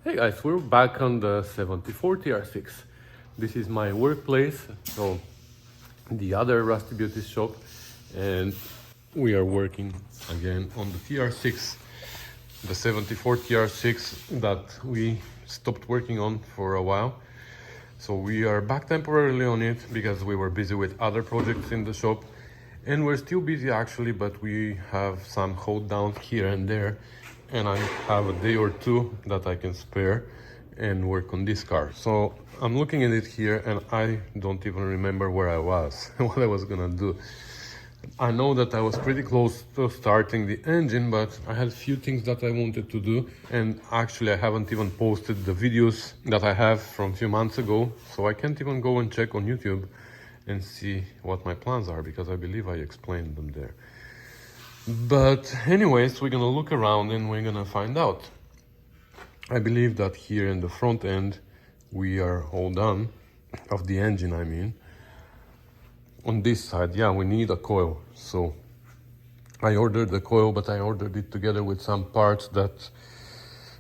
Hey guys, we're back on the 74 TR6. This is my workplace, so the other Rusty Beauty shop, and we are working again on the TR6, the 74 TR6 that we stopped working on for a while. So we are back temporarily on it because we were busy with other projects in the shop, and we're still busy actually, but we have some hold downs here and there, and I have a day or two that I can spare and work on this car. So I'm looking at it here and I don't even remember where I was, what I was gonna do. I know that I was pretty close to starting the engine, but I had a few things that I wanted to do, and actually I haven't even posted the videos that I have from a few months ago, so I can't even go and check on YouTube and see what my plans are, because I believe I explained them there. But anyways, we're gonna look around and we're gonna find out. I believe that here in the front end we are all done, of the engine I mean. On this side, yeah, we need a coil, so I ordered the coil, but I ordered it together with some parts that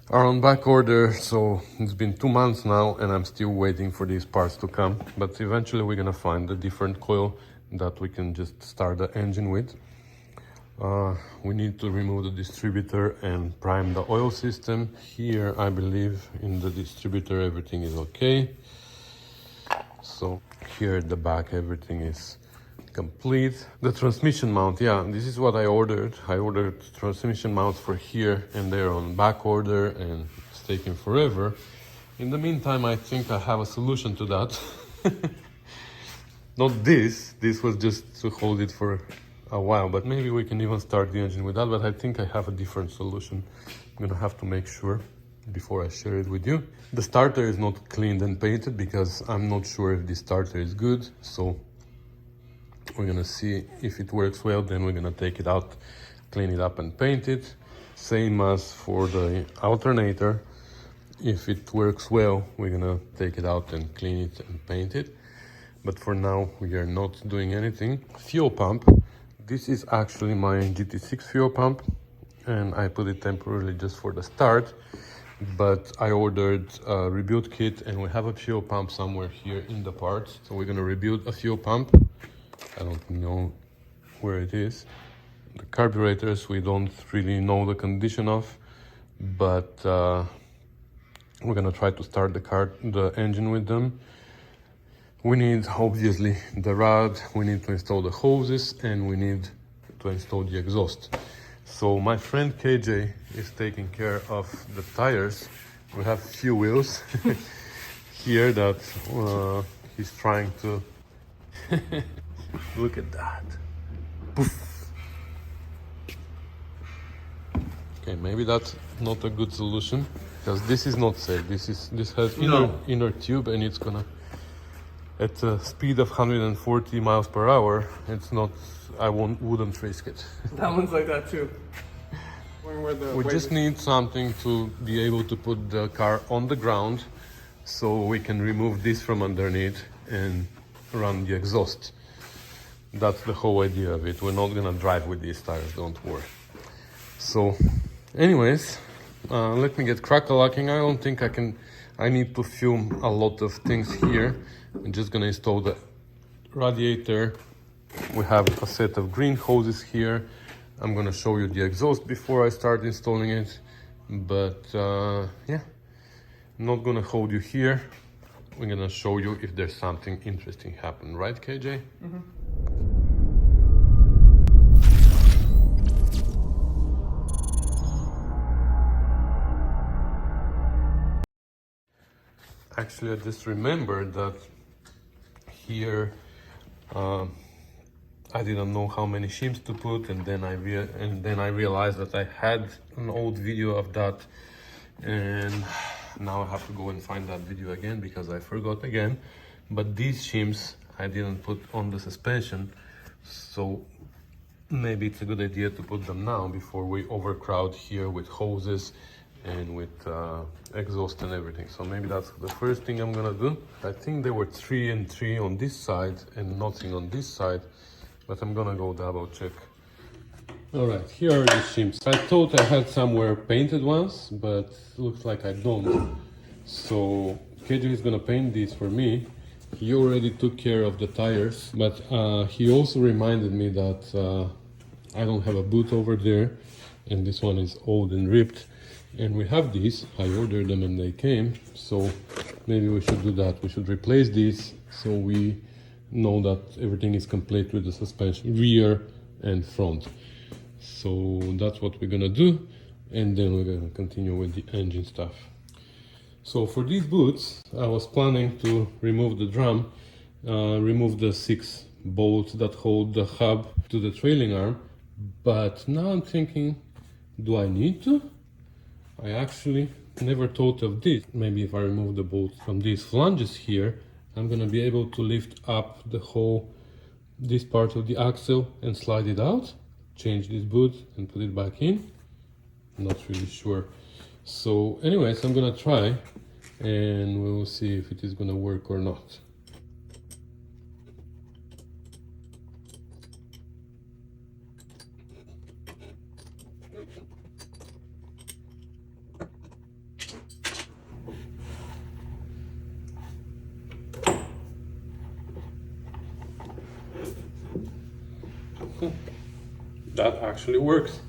are on back order, so it's been 2 months now and I'm still waiting for these parts to come, but eventually we're gonna find a different coil that we can just start the engine with. We need to remove the distributor and prime the oil system. Here I believe in the distributor everything is okay. So here at the back everything is complete. The transmission mount, yeah, this is what I ordered. I ordered transmission mounts for here and they're on back order and it's taking forever. In the meantime, I think I have a solution to that. Not this was just to hold it for a while, but maybe we can even start the engine with that, but I think I have a different solution. I'm gonna have to make sure before I share it with you. The starter is not cleaned and painted because I'm not sure if the starter is good, so we're gonna see if it works well, then we're gonna take it out, clean it up and paint it. Same as for the alternator. If it works well, we're gonna take it out and clean it and paint it. But for now, we are not doing anything. Fuel pump. This is actually my GT6 fuel pump, and I put it temporarily just for the start. But I ordered a rebuild kit, and we have a fuel pump somewhere here in the parts. So we're gonna rebuild a fuel pump. I don't know where it is. The carburetors, we don't really know the condition of, but we're gonna try to start the engine with them. We need obviously the rod, we need to install the hoses, and we need to install the exhaust. So my friend KJ is taking care of the tires. We have few wheels here that he's trying to look at that. Poof. Okay, maybe that's not a good solution because this is not safe. This has inner tube, and it's gonna, at a speed of 140 miles per hour, it's not, I wouldn't risk it. That one's like that too. We just need something to be able to put the car on the ground so we can remove this from underneath and run the exhaust. That's the whole idea of it. We're not gonna drive with these tires, don't worry. So anyways, let me get crack-a-lacking. I don't think I need to film a lot of things here. I'm just gonna install the radiator. We have a set of green hoses here. I'm gonna show you the exhaust before I start installing it. But yeah, I'm not gonna hold you here. We're gonna show you if there's something interesting happen, right, KJ? Mm-hmm. Actually, I just remembered that here I didn't know how many shims to put, and then I realized that I had an old video of that, and now I have to go and find that video again because I forgot again. But these shims I didn't put on the suspension, so maybe it's a good idea to put them now before we overcrowd here with hoses and with exhaust and everything. So maybe that's the first thing I'm gonna do. I think there were 3 and 3 on this side and nothing on this side, but I'm gonna go double check. Alright, here are the shims. I thought I had somewhere painted ones, but looks like I don't. So KJ is gonna paint these for me. He already took care of the tires, but he also reminded me that I don't have a boot over there, and this one is old and ripped. And we have these. I ordered them and they came, so maybe we should do that. We should replace these so we know that everything is complete with the suspension, rear and front. So that's what we're gonna do, and then we're gonna continue with the engine stuff. So for these boots, I was planning to remove the drum, remove the 6 bolts that hold the hub to the trailing arm, but now I'm thinking, do I need to? I actually never thought of this. Maybe if I remove the bolts from these flanges here, I'm gonna be able to lift up the whole, this part of the axle and slide it out, change this boot and put it back in. I'm not really sure. So anyways, I'm gonna try and we will see if it is gonna work or not. That actually works.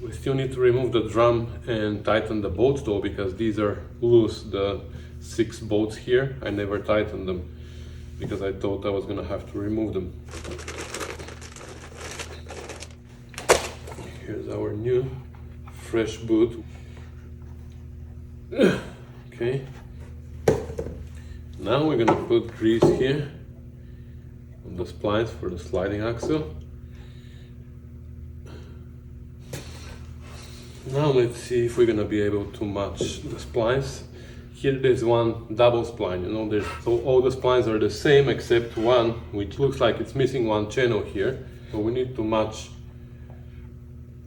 We still need to remove the drum and tighten the bolts though, because these are loose, the 6 bolts here. I never tightened them because I thought I was gonna have to remove them. Here's our new fresh boot. Okay. Now we're gonna put grease here on the splines for the sliding axle. Now let's see if we're gonna be able to match the splines. Here there's one double spline, you know, so all the splines are the same except one, which looks like it's missing one channel here. So we need to match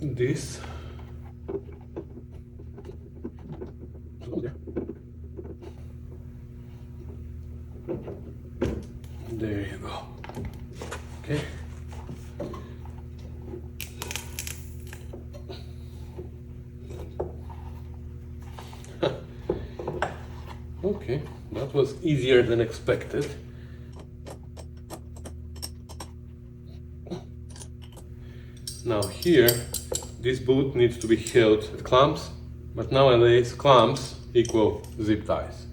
this. There you go. Okay. Okay, that was easier than expected. Now here, this boot needs to be held with clamps, but nowadays clamps equal zip ties.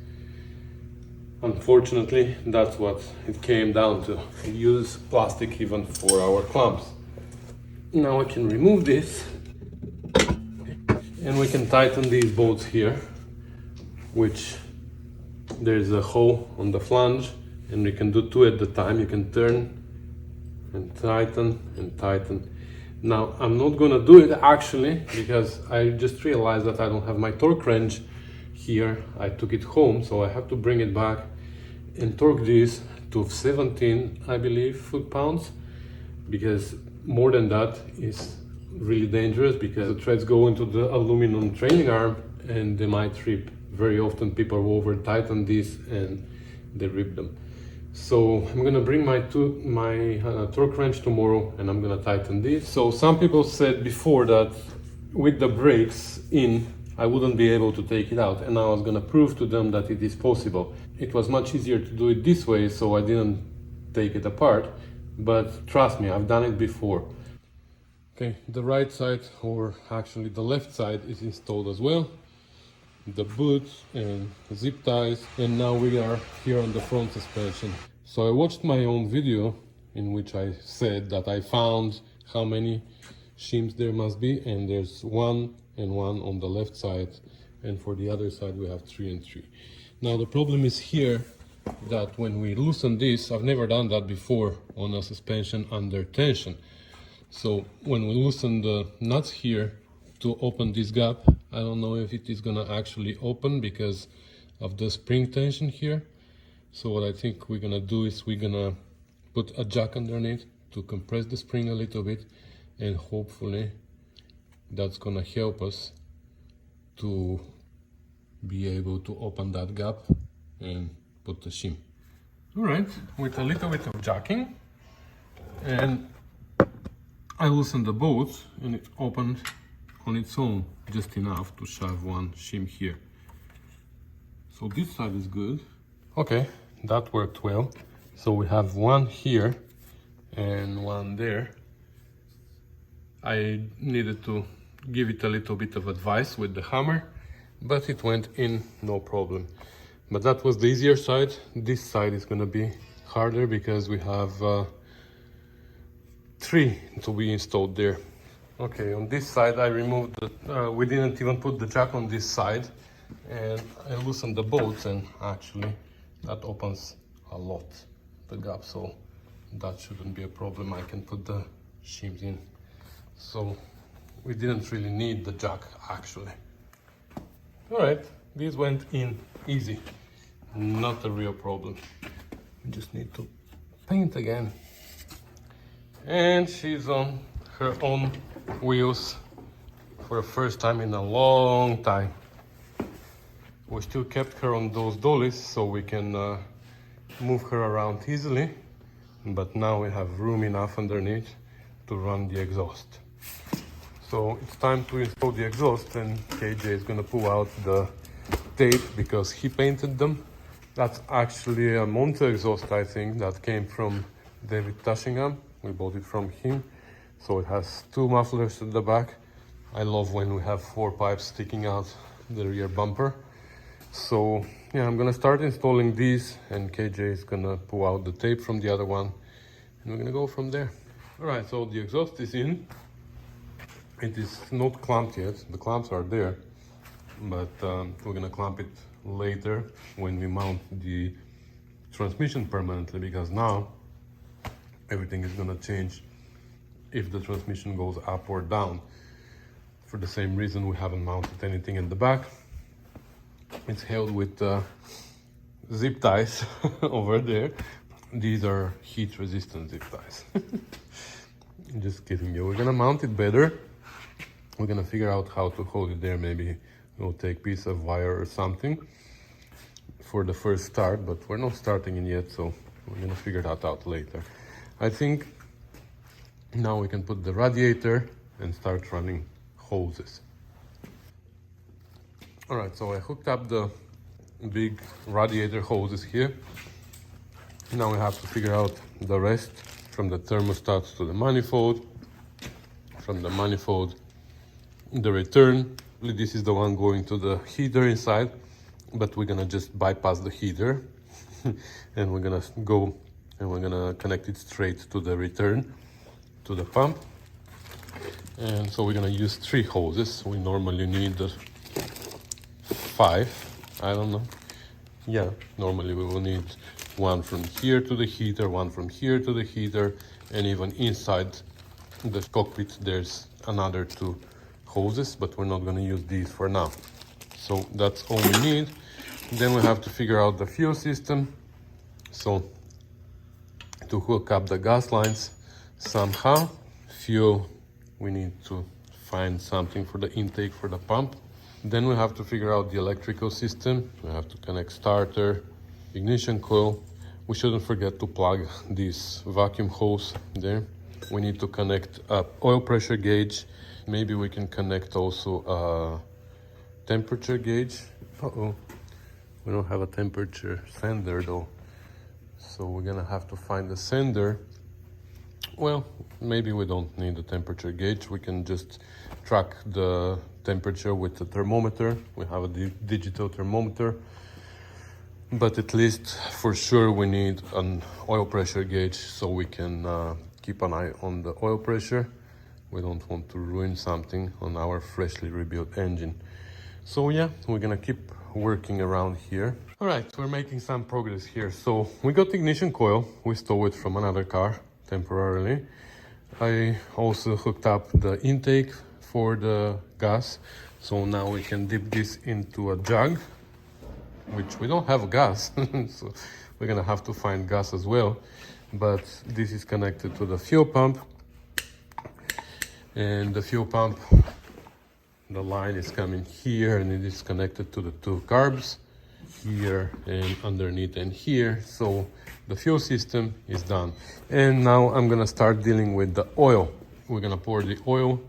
Unfortunately, that's what it came down to. We use plastic even for our clamps. Now I can remove this and we can tighten these bolts here, which there's a hole on the flange and we can do 2 at the time. You can turn and tighten and tighten. Now I'm not gonna do it actually because I just realized that I don't have my torque wrench here. I took it home, so I have to bring it back and torque this to 17, I believe, foot-pounds, because more than that is really dangerous because the threads go into the aluminum trailing arm and they might rip. Very often people over tighten these and they rip them. So I'm gonna bring my torque wrench tomorrow and I'm gonna tighten this. So some people said before that with the brakes in I wouldn't be able to take it out, and I was gonna prove to them that it is possible. It was much easier to do it this way, so I didn't take it apart, but trust me, I've done it before. Okay, the right side, or actually the left side, is installed as well. The boot and zip ties, and now we are here on the front suspension. So I watched my own video in which I said that I found how many shims there must be, and there's 1 and 1 on the left side, and for the other side we have 3 and 3. Now the problem is here that when we loosen this, I've never done that before on a suspension under tension. So when we loosen the nuts here to open this gap, I don't know if it is gonna actually open because of the spring tension here. So what I think we're gonna do is we're gonna put a jack underneath to compress the spring a little bit, and hopefully that's gonna help us to be able to open that gap and put the shim. All right, with a little bit of jacking, and I loosened the bolts and it opened on its own, just enough to shove one shim here. So this side is good. Okay, that worked well. So we have one here and one there. I needed to give it a little bit of advice with the hammer, but it went in no problem. But that was the easier side. This side is gonna be harder because we have 3 to be installed there. Okay, on this side I removed the, we didn't even put the jack on this side, and I loosened the bolts, and actually that opens a lot the gap, so that shouldn't be a problem. I can put the shims in. So we didn't really need the jack actually. All right, this went in easy, not a real problem. We just need to paint again. And she's on her own wheels for the first time in a long time. We still kept her on those dollies so we can move her around easily, but now we have room enough underneath to run the exhaust. So it's time to install the exhaust, and KJ is gonna pull out the tape because he painted them. That's actually a Monte exhaust, I think, that came from David Tashingham. We bought it from him. So it has 2 mufflers at the back. I love when we have 4 pipes sticking out the rear bumper. So yeah, I'm gonna start installing these, and KJ is gonna pull out the tape from the other one, and we're gonna go from there. All right, so the exhaust is in. It is not clamped yet. The clamps are there, but we're gonna clamp it later when we mount the transmission permanently, because now everything is gonna change if the transmission goes up or down. For the same reason, we haven't mounted anything in the back. It's held with zip ties over there. These are heat resistant zip ties. Just kidding you. We're gonna mount it better. We're gonna figure out how to hold it there. Maybe we'll take piece of wire or something for the first start, but we're not starting it yet, so we're gonna figure that out later. I think now we can put the radiator and start running hoses. All right, so I hooked up the big radiator hoses here. Now we have to figure out the rest, from the thermostat to the manifold, from the manifold the return. This is the one going to the heater inside, but we're gonna just bypass the heater and we're gonna go and we're gonna connect it straight to the return, to the pump. And so we're gonna use 3 hoses. We normally need 5, I don't know. Yeah, normally we will need 1 from here to the heater, 1 from here to the heater, and even inside the cockpit there's another 2 hoses, but we're not going to use these for now. So that's all we need. Then we have to figure out the fuel system. So to hook up the gas lines somehow, fuel, we need to find something for the intake for the pump. Then we have to figure out the electrical system. We have to connect starter, ignition coil. We shouldn't forget to plug this vacuum hose there. We need to connect a oil pressure gauge. Maybe we can connect also a temperature gauge. Uh-oh, we don't have a temperature sender though. So we're gonna have to find a sender. Well, maybe we don't need a temperature gauge. We can just track the temperature with the thermometer. We have a digital thermometer. But at least for sure we need an oil pressure gauge so we can keep an eye on the oil pressure. We don't want to ruin something on our freshly rebuilt engine. So yeah, we're gonna keep working around here. All right, we're making some progress here. So we got ignition coil. We stole it from another car temporarily. I also hooked up the intake for the gas. So now we can dip this into a jug, which we don't have gas. So we're gonna have to find gas as well. But this is connected to the fuel pump. And the fuel pump, the line is coming here, and it is connected to the 2 carbs here and underneath and here. So the fuel system is done. And now I'm gonna start dealing with the oil. we're gonna pour the oil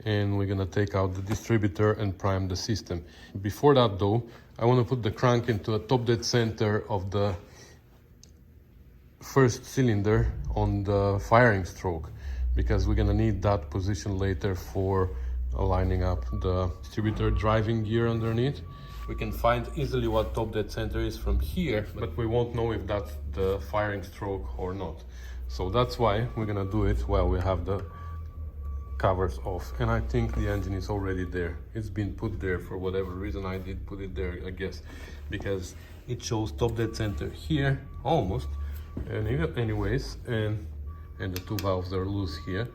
and we're gonna take out the distributor and prime the system. Before that though, I want to put the crank into a top dead center of the first cylinder on the firing stroke, because we're gonna need that position later for aligning up the distributor driving gear underneath. We can find easily what top dead center is from here, but we won't know if that's the firing stroke or not. So that's why we're gonna do it while we have the covers off. And I think the engine is already there. It's been put there for whatever reason. I did put it there, I guess, because it shows top dead center here, almost. And anyways, and the two valves are loose here.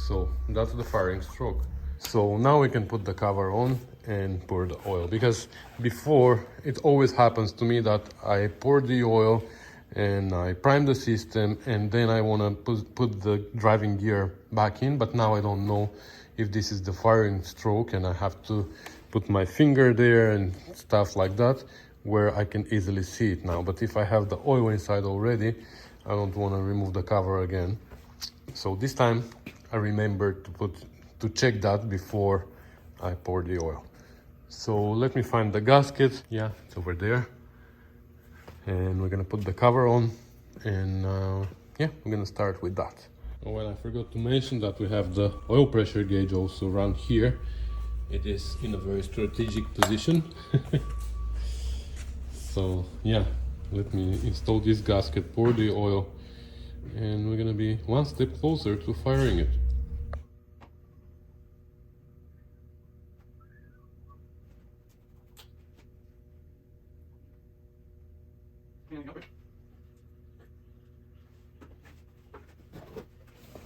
So that's the firing stroke. So now we can put the cover on and pour the oil, because before it always happens to me that I pour the oil and I prime the system and then I want to put the driving gear back in, but now I don't know if this is the firing stroke and I have to put my finger there and stuff like that, where I can easily see it now. But if I have the oil inside already, I don't want to remove the cover again. So this time I remembered to check that before I pour the oil. So let me find the gasket. Yeah, it's over there. And we're gonna put the cover on, and yeah, we're gonna start with that. Oh, well, I forgot to mention that we have the oil pressure gauge also around here. It is in a very strategic position. So yeah, let me install this gasket, pour the oil, and we're gonna be one step closer to firing it.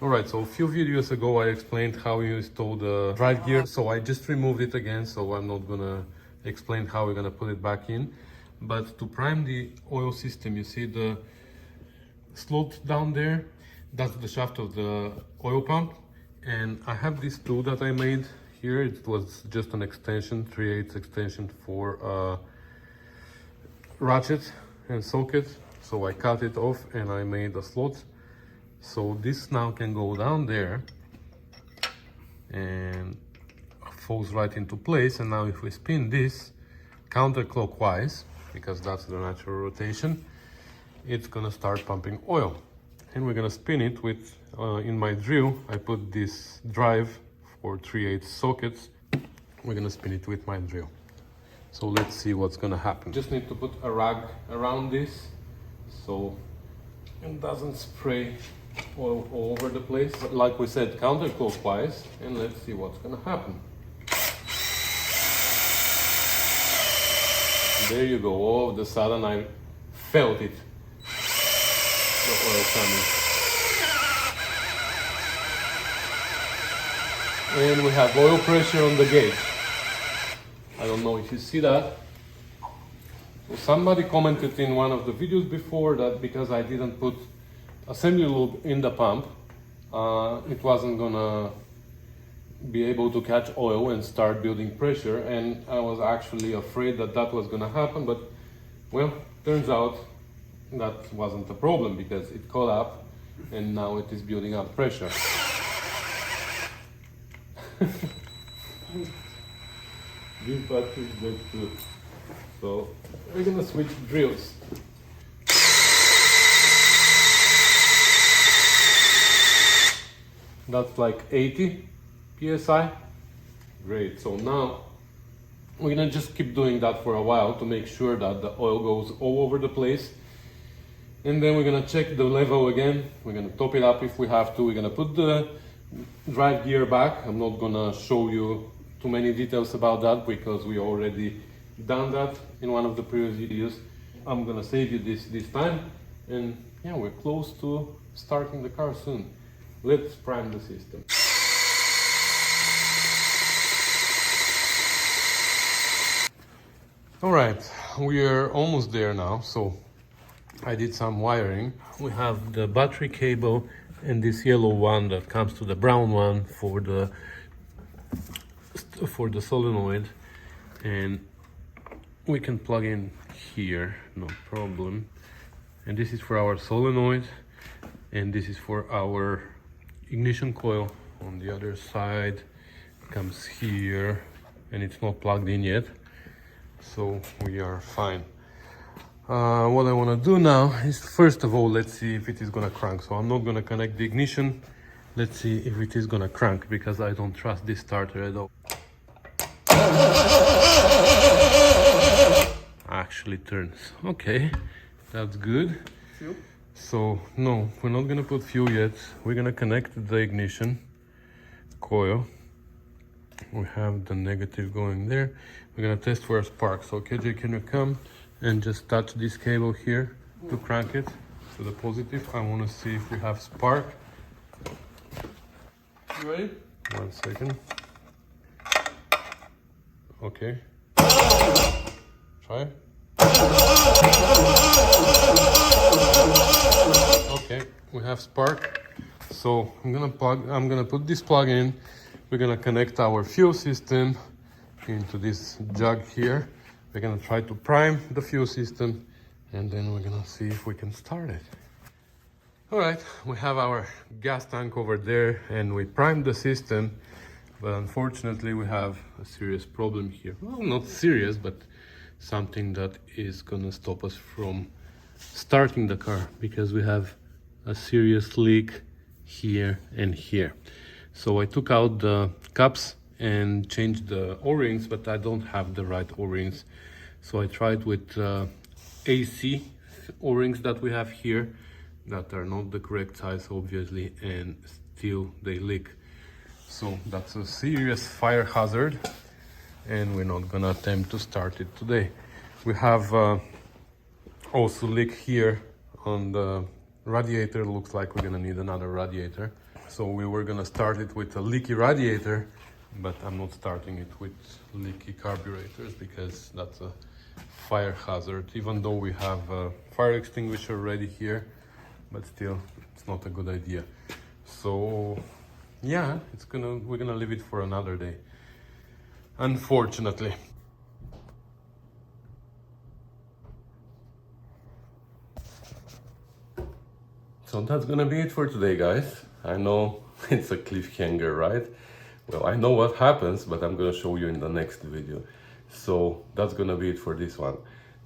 Alright, so a few videos ago I explained how you install the drive gear, so I just removed it again, so I'm not gonna explain how we're gonna put it back in. But to prime the oil system, you see the slot down there? That's the shaft of the oil pump. And I have this tool that I made here. It was just an extension, 3/8 extension for ratchet and socket. So I cut it off and I made a slot. So this now can go down there and falls right into place. And now if we spin this counterclockwise, because that's the natural rotation, it's gonna start pumping oil. And we're gonna spin it with, in my drill, I put this drive for 3/8 sockets. We're gonna spin it with my drill. So let's see what's gonna happen. Just need to put a rag around this so it doesn't spray all over the place. But like we said, counterclockwise, and let's see what's gonna happen. There you go. All of a sudden I felt it, the oil coming. And we have oil pressure on the gauge. I don't know if you see that. So somebody commented in one of the videos before that because I didn't put assembly lube in the pump, it wasn't gonna be able to catch oil and start building pressure, and I was actually afraid that that was gonna happen, but well, turns out that wasn't a problem because it caught up and now it is building up pressure. This battery is dead too. So we're gonna switch drills. That's like 80 psi. Great. So now we're gonna just keep doing that for a while to make sure that the oil goes all over the place. And then we're gonna check the level again. We're gonna top it up if we have to. We're gonna put the drive gear back. I'm not gonna show you too many details about that because we already done that in one of the previous videos. I'm gonna save you this time, and yeah, we're close to starting the car soon. Let's prime the system. All right, we are almost there now. So I did some wiring. We have the battery cable and this yellow one that comes to the brown one for the solenoid, and we can plug in here, no problem. And this is for our solenoid, and this is for our ignition coil. On the other side comes here, and it's not plugged in yet, so we are fine. What I want to do now is, first of all, let's see if it is gonna crank. So I'm not gonna connect the ignition. Let's see if it is gonna crank, because I don't trust this starter at all. Actually turns. Okay, that's good. Fuel? So no, we're not gonna put fuel yet. We're gonna connect the ignition coil. We have the negative going there. We're gonna test for a spark. So KJ, can you come and just touch this cable here to crank it to the positive? I want to see if we have spark. You ready? 1 second. Okay. Try. Okay, we have spark. So I'm gonna put this plug in. We're gonna connect our fuel system into this jug here. We're gonna try to prime the fuel system, and then we're gonna see if we can start it. All right, we have our gas tank over there, and we primed the system, but unfortunately we have a serious problem here. Well, not serious, but something that is gonna stop us from starting the car, because we have a serious leak here and here. So I took out the cups and changed the O-rings, but I don't have the right O-rings. So I tried with AC O-rings that we have here, that are not the correct size, obviously, and still they leak. So that's a serious fire hazard, and we're not gonna attempt to start it today. We have also leak here on the radiator. Looks like we're gonna need another radiator. So we were gonna start it with a leaky radiator, but I'm not starting it with leaky carburetors, because that's a fire hazard, even though we have a fire extinguisher ready here, but still it's not a good idea. So yeah, we're gonna leave it for another day, unfortunately. So that's gonna be it for today, guys. I know it's a cliffhanger, right? Well, I know what happens, but I'm gonna show you in the next video. So that's gonna be it for this one.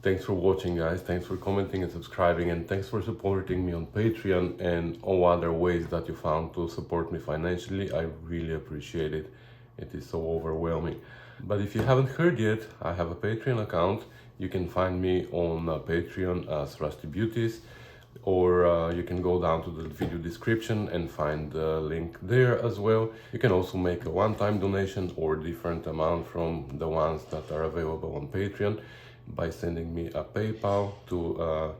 Thanks for watching, guys. Thanks for commenting and subscribing, and thanks for supporting me on Patreon and all other ways that you found to support me financially. I really appreciate it. It is so overwhelming. But if you haven't heard yet, I have a Patreon account. You can find me on Patreon as Rusty Beauties, or you can go down to the video description and find the link there as well. You can also make a one-time donation or different amount from the ones that are available on Patreon by sending me a PayPal to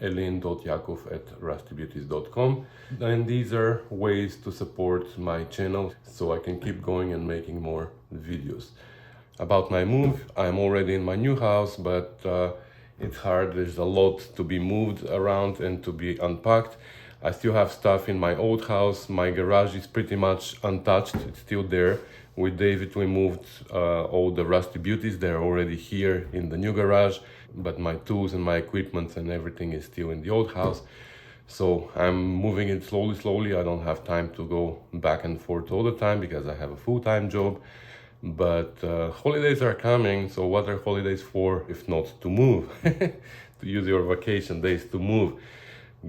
elin.yakov@rustybeauties.com. And these are ways to support my channel so I can keep going and making more videos. About my move, I'm already in my new house, but it's hard. There's a lot to be moved around and to be unpacked. I still have stuff in my old house. My garage is pretty much untouched. It's still there. With David, we moved all the Rusty Beauties. They're already here in the new garage, but my tools and my equipment and everything is still in the old house. So I'm moving it slowly. I don't have time to go back and forth all the time because I have a full-time job. But holidays are coming, so what are holidays for if not to move? To use your vacation days to move.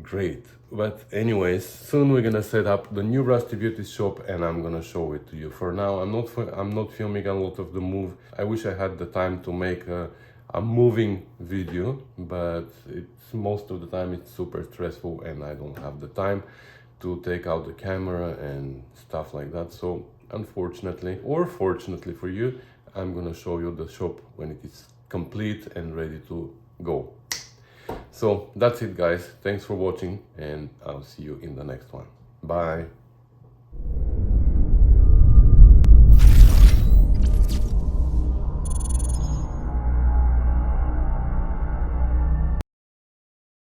Great. But anyways, soon we're gonna set up the new Rusty Beauties shop, and I'm gonna show it to you. For now, I'm not filming a lot of the move. I wish I had the time to make a moving video, but most of the time it's super stressful and I don't have the time to take out the camera and stuff like that. So unfortunately, or fortunately for you, I'm gonna show you the shop when it is complete and ready to go. So that's it, guys. Thanks for watching, and I'll see you in the next one. Bye.